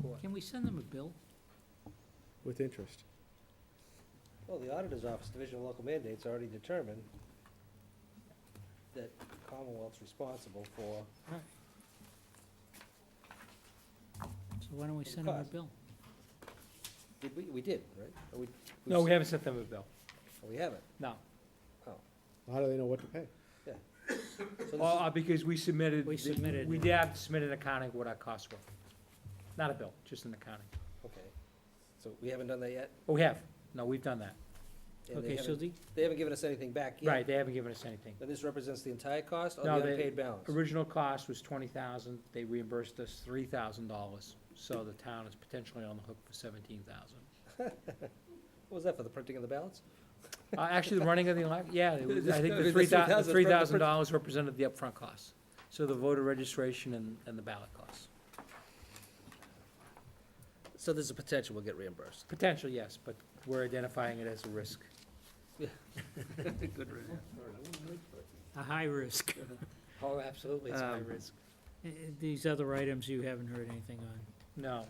court. Can we send them a bill? With interest. Well, the Auditor's Office, Division of Local Mandates, already determined that Commonwealth's responsible for, So why don't we For the send them a cost. bill? we did, right? Or No, we haven't sent them a bill. Oh, we haven't? No. How do they know what to pay? So this is- Well, because we submitted. We submitted We it. did have to submit an accounting of what our costs were. Not a bill, just an accounting. Okay, so we haven't done that yet? Oh, we have. No, we've done that. And Okay, so they haven't given us anything back yet? Right, they haven't given us anything. But this represents the entire cost or No, the they- unpaid balance? Original cost was $20,000. They reimbursed us $3,000. So the town is potentially on the hook for $17,000. What was that, for the printing of the ballots? Actually, the running of the election, yeah, it was- I think the The $3,000 represented the upfront costs. So the voter registration and the ballot costs. So there's a potential we'll get reimbursed. Potential, yes, but we're identifying it as a risk. Good riddance. A high risk. Oh, absolutely, it's high Um, risk. These other items you haven't heard anything on? No,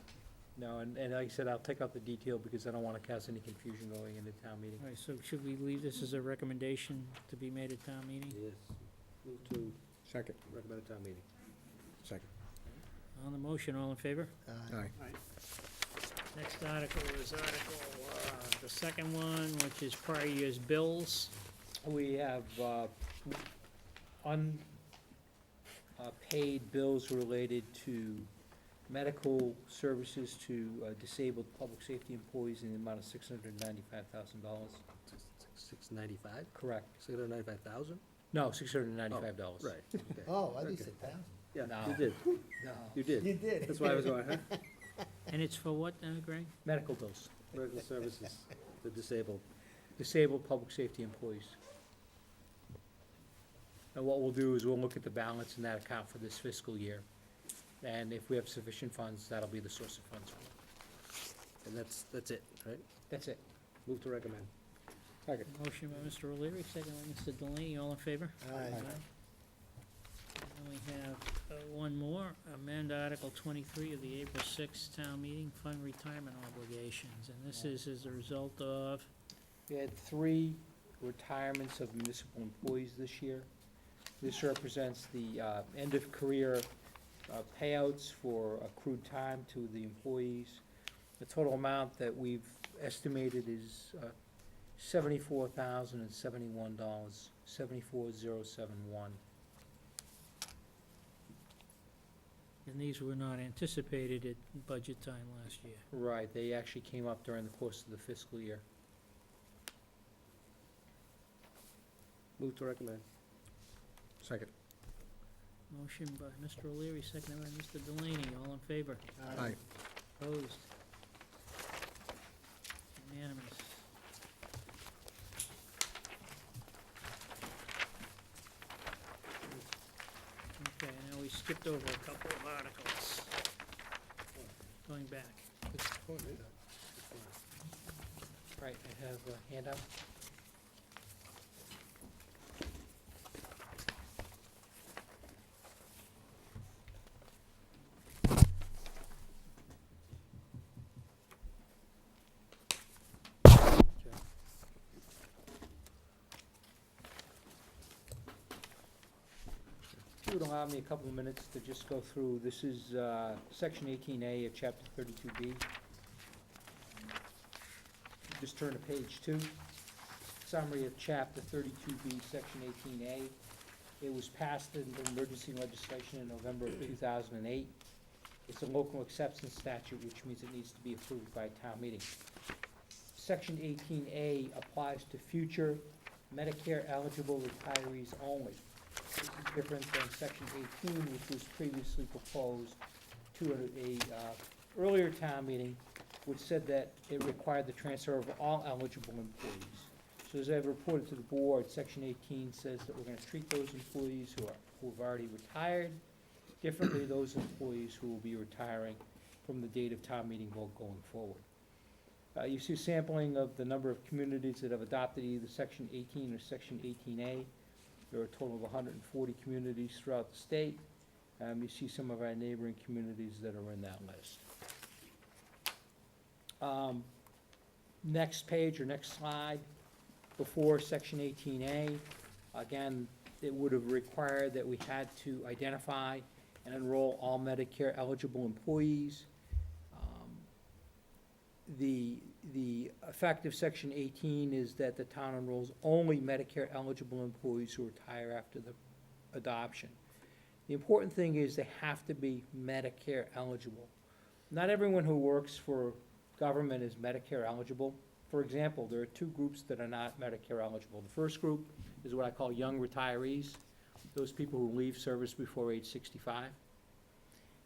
no, and like I said, I'll take out the detail because I don't want to cause any confusion going into town meeting. All right, so should we leave this as a recommendation to be made at town meeting? Yes. Move to Second. recommend a town meeting. Second. On the motion, all in favor? Aye. Next article is the second one, which is prior year's bills. We have unpaid bills related to medical services to disabled public safety employees in the amount of $695,000. $695? Correct. $695,000? No, $695. Right, okay. Oh, I think it's $1,000. Yeah, No. you did, No, you did. You did. That's why I was going, huh? And it's for what, Greg? medical bills, Medical services, the disabled. disabled public safety employees. And what we'll do is we'll look at the balance in that account for this fiscal year. And if we have sufficient funds, that'll be the source of funds. And that's it, right? That's it. Move to recommend. Second. Motion by Mr. O'Leary, second by Mr. Delaney, all in favor? Aye. And we have one more, amend Article 23 of the April 6th town meeting, fund retirement obligations. And this is as a result of, We had 3 retirements of municipal employees this year. This represents the end-of-career payouts for accrued time to the employees. The total amount that we've estimated is $74,071, 74,071. and these were not anticipated at budget time last year. Right, they actually came up during the course of the fiscal year. Move to recommend. Second. Motion by Mr. O'Leary, second by Mr. Delaney, all in favor? Aye. Opposed? Unanimous. Okay, now we skipped over a couple of articles. Going back. Right, I have a handout. If you would allow me a couple of minutes to just go through, this is Section 18A of Chapter 32B. Just turn to page 2. Summary of Chapter 32B, Section 18A. It was passed in emergency legislation in November of 2008. It's a local acceptance statute, which means it needs to be approved by a town meeting. Section 18A applies to future Medicare-eligible retirees only. This is different than Section 18, which was previously proposed to a earlier town meeting, which said that it required the transfer of all eligible employees. So as I've reported to the board, Section 18 says that we're gonna treat those employees who have already retired differently, those employees who will be retiring from the date of town meeting vote going forward. You see a sampling of the number of communities that have adopted either Section 18 or Section 18A. There are a total of 140 communities throughout the state. You see some of our neighboring communities that are in that list. Next page or next slide, before section 18A, again, it would have required that we had to identify and enroll all Medicare eligible employees. The effect of section 18 is that the town enrolls only Medicare eligible employees who retire after the adoption. The important thing is they have to be Medicare eligible. Not everyone who works for government is Medicare eligible. For example, there are two groups that are not Medicare eligible. The first group is what I call young retirees, those people who leave service before age 65.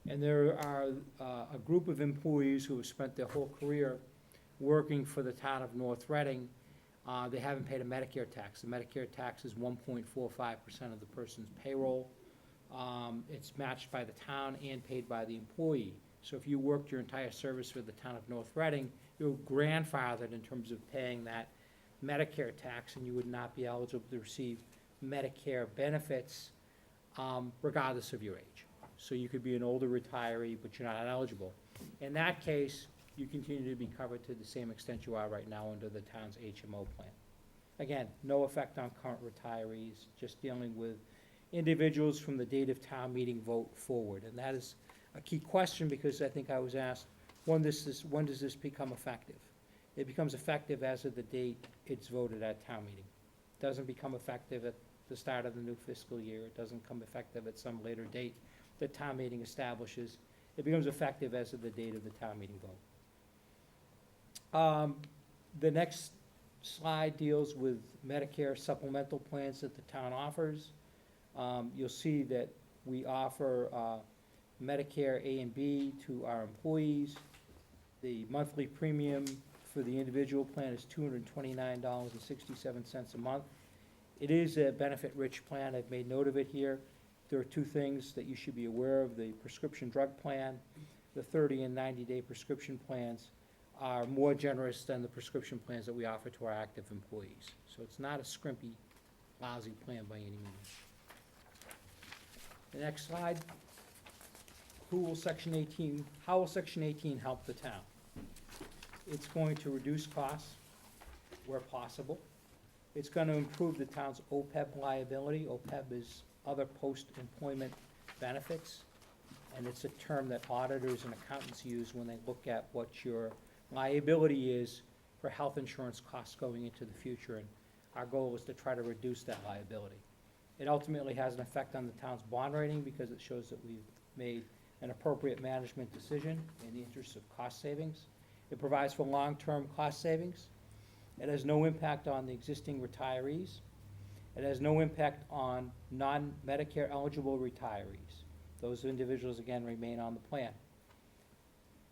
And there are a group of employees who have spent their whole career working for the town of North Reading. They haven't paid a Medicare tax. The Medicare tax is 1.45% of the person's payroll. It's matched by the town and paid by the employee. So if you worked your entire service for the town of North Reading, you're grandfathered in terms of paying that Medicare tax, and you would not be eligible to receive Medicare benefits regardless of your age. So you could be an older retiree, but you're not eligible. In that case, you continue to be covered to the same extent you are right now under the town's HMO plan. Again, no effect on current retirees, just dealing with individuals from the date of town meeting vote forward. And that is a key question, because I think I was asked, when does this become effective? It becomes effective as of the date it's voted at town meeting. It doesn't become effective at the start of the new fiscal year. It doesn't become effective at some later date that town meeting establishes. It becomes effective as of the date of the town meeting vote. The next slide deals with Medicare supplemental plans that the town offers. You'll see that we offer Medicare A and B to our employees. The monthly premium for the individual plan is $229.67 a month. It is a benefit-rich plan. I've made note of it here. There are two things that you should be aware of. The prescription drug plan, the 30 and 90-day prescription plans are more generous than the prescription plans that we offer to our active employees. So it's not a scrimpy, lousy plan by any means. The next slide. How will Section 18 help the town? It's going to reduce costs where possible. It's going to improve the town's OPEB liability. OPEB is other post-employment benefits, and it's a term that auditors and accountants use when they look at what your liability is for health insurance costs going into the future, and our goal is to try to reduce that liability. It ultimately has an effect on the town's bond rating because it shows that we've made an appropriate management decision in the interest of cost savings. It provides for long-term cost savings. It has no impact on the existing retirees. It has no impact on non-Medicare eligible retirees. Those individuals, again, remain on the plan.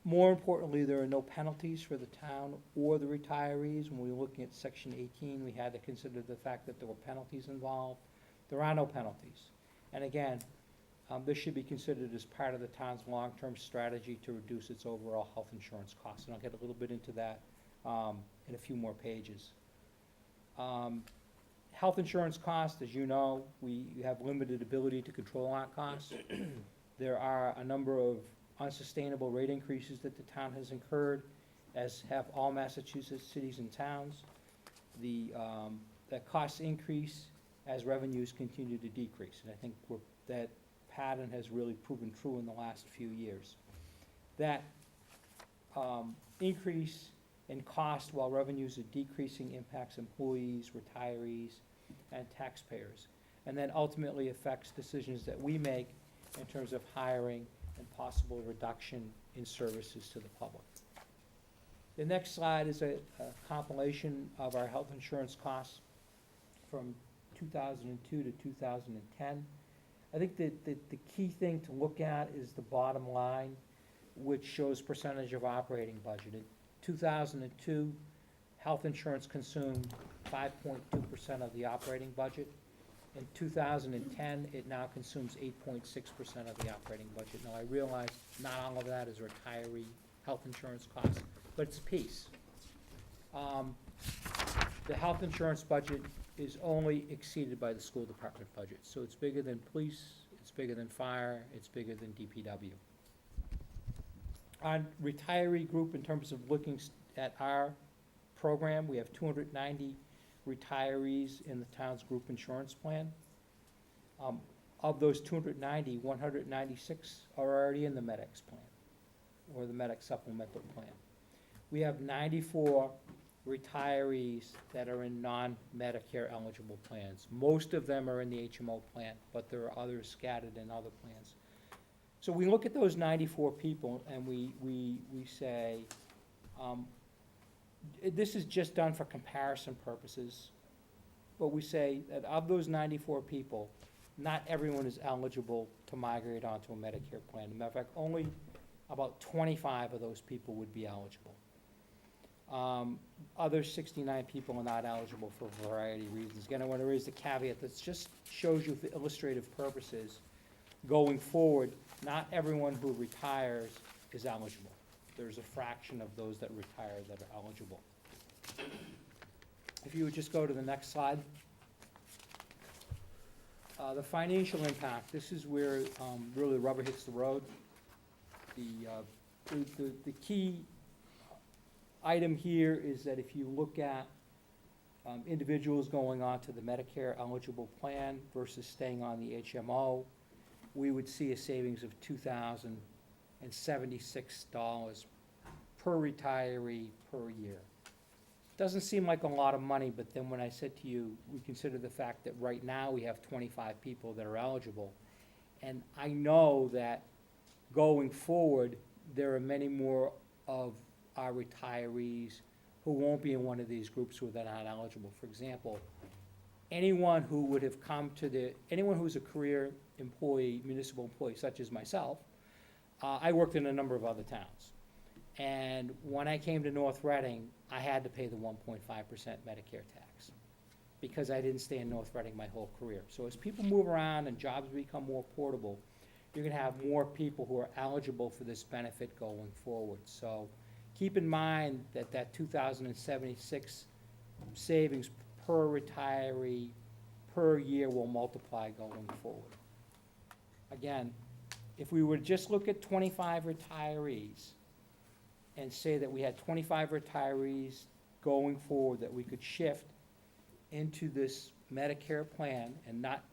More importantly, there are no penalties for the town or the retirees. When we were looking at Section 18, we had to consider the fact that there were penalties involved. There are no penalties. And again, this should be considered as part of the town's long-term strategy to reduce its overall health insurance costs. And I'll get a little bit into that in a few more pages. Health insurance costs, as you know, we have limited ability to control our costs. There are a number of unsustainable rate increases that the town has incurred, as have all Massachusetts cities and towns. That costs increase as revenues continue to decrease, and I think that pattern has really proven true in the last few years. That increase in cost while revenues are decreasing impacts employees, retirees, and taxpayers, and then ultimately affects decisions that we make in terms of hiring and possible reduction in services to the public. The next slide is a compilation of our health insurance costs from 2002 to 2010. I think that the key thing to look at is the bottom line, which shows percentage of operating budget. In 2002, health insurance consumed 5.2% of the operating budget. In 2010, it now consumes 8.6% of the operating budget. Now, I realize not all of that is retiree health insurance costs, but it's a piece. The health insurance budget is only exceeded by the school department budget. So it's bigger than police, it's bigger than fire, it's bigger than DPW. Our retiree group, in terms of looking at our program, we have 290 retirees in the town's group insurance plan. Of those 290, 196 are already in the MedX plan, or the MedX supplemental plan. We have 94 retirees that are in non-Medicare eligible plans. Most of them are in the HMO plan, but there are others scattered in other plans. So we look at those 94 people and we say, this is just done for comparison purposes, but we say that of those 94 people, not everyone is eligible to migrate onto a Medicare plan. As a matter of fact, only about 25 of those people would be eligible. Other 69 people are not eligible for a variety of reasons. Again, I want to raise the caveat that just shows you for illustrative purposes, going forward, not everyone who retires is eligible. There's a fraction of those that retire that are eligible. If you would just go to the next slide. The financial impact, this is where really the rubber hits the road. The key item here is that if you look at individuals going on to the Medicare eligible plan versus staying on the HMO, we would see a savings of $2,076 per retiree per year. Doesn't seem like a lot of money, but then when I said to you, we consider the fact that right now we have 25 people that are eligible, and I know that going forward, there are many more of our retirees who won't be in one of these groups who are not eligible. For example, anyone who would have come to anyone who's a career employee, municipal employee, such as myself, I worked in a number of other towns. And when I came to North Reading, I had to pay the 1.5% Medicare tax because I didn't stay in North Reading my whole career. So as people move around and jobs become more portable, you're gonna have more people who are eligible for this benefit going forward. So keep in mind that that 2,076 savings per retiree per year will multiply going forward. Again, if we would just look at 25 retirees and say that we had 25 retirees going forward that we could shift into this Medicare plan and not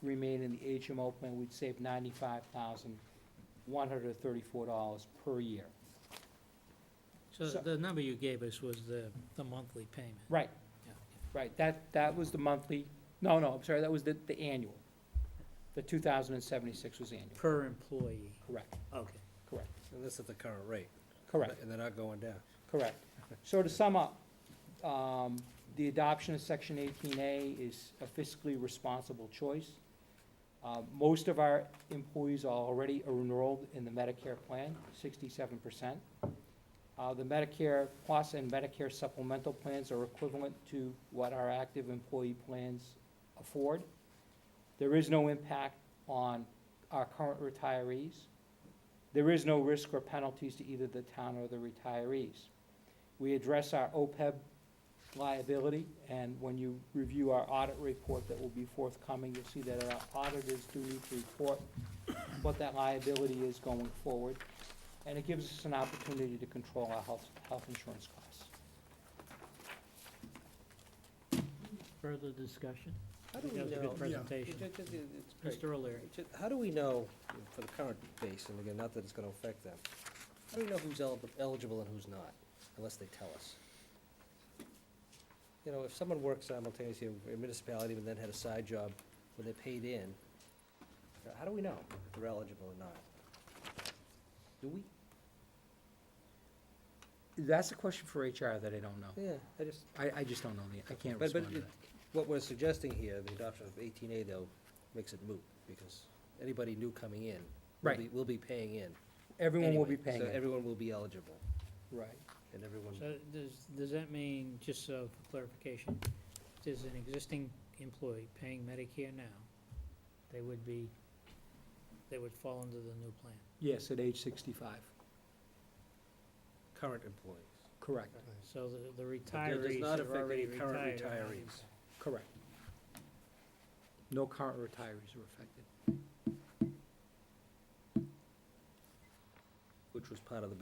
remain in the HMO plan, we'd save $95,134 per year. So the number you gave us was the monthly payment? Right, Yeah. right, that was the monthly, no, I'm sorry, that was the annual. The 2,076 was annual, Per employee? correct, Okay. correct, And this is the current rate. correct. And they're not going down. Correct. So to sum up, the adoption of Section 18A is a fiscally responsible choice. Most of our employees are already enrolled in the Medicare plan, 67%. The Medicare Plus and Medicare supplemental plans are equivalent to what our active employee plans afford. There is no impact on our current retirees. There is no risk or penalties to either the town or the retirees. We address our OPEB liability, and when you review our audit report that will be forthcoming, you'll see that our auditors do need to report what that liability is going forward, and it gives us an opportunity to control our health insurance costs. Further discussion? How do we That was a know? good presentation. It's great. Mr. O'Leary? How do we know, for the current base, and again, not that it's gonna affect them, how do we know who's eligible and who's not, unless they tell us? You know, if someone works simultaneously in a municipality and then had a side job where they paid in, how do we know if they're eligible or not? Do we? That's a question for HR that I don't know. Yeah, I just don't know, I can't But respond to that. what we're suggesting here, the adoption of 18A though, makes it moot, because anybody new coming in Right. will be paying in. Everyone will be anyway, paying So it. everyone will be eligible, Right. and everyone, So does that mean, just so for clarification, if there's an existing employee paying Medicare now, they would fall under the new plan? Yes, at age 65, current employees. correct, So the But it does retirees not that are affect already any current retired are not retirees. impacted. correct. No current retirees are affected. Which was part of the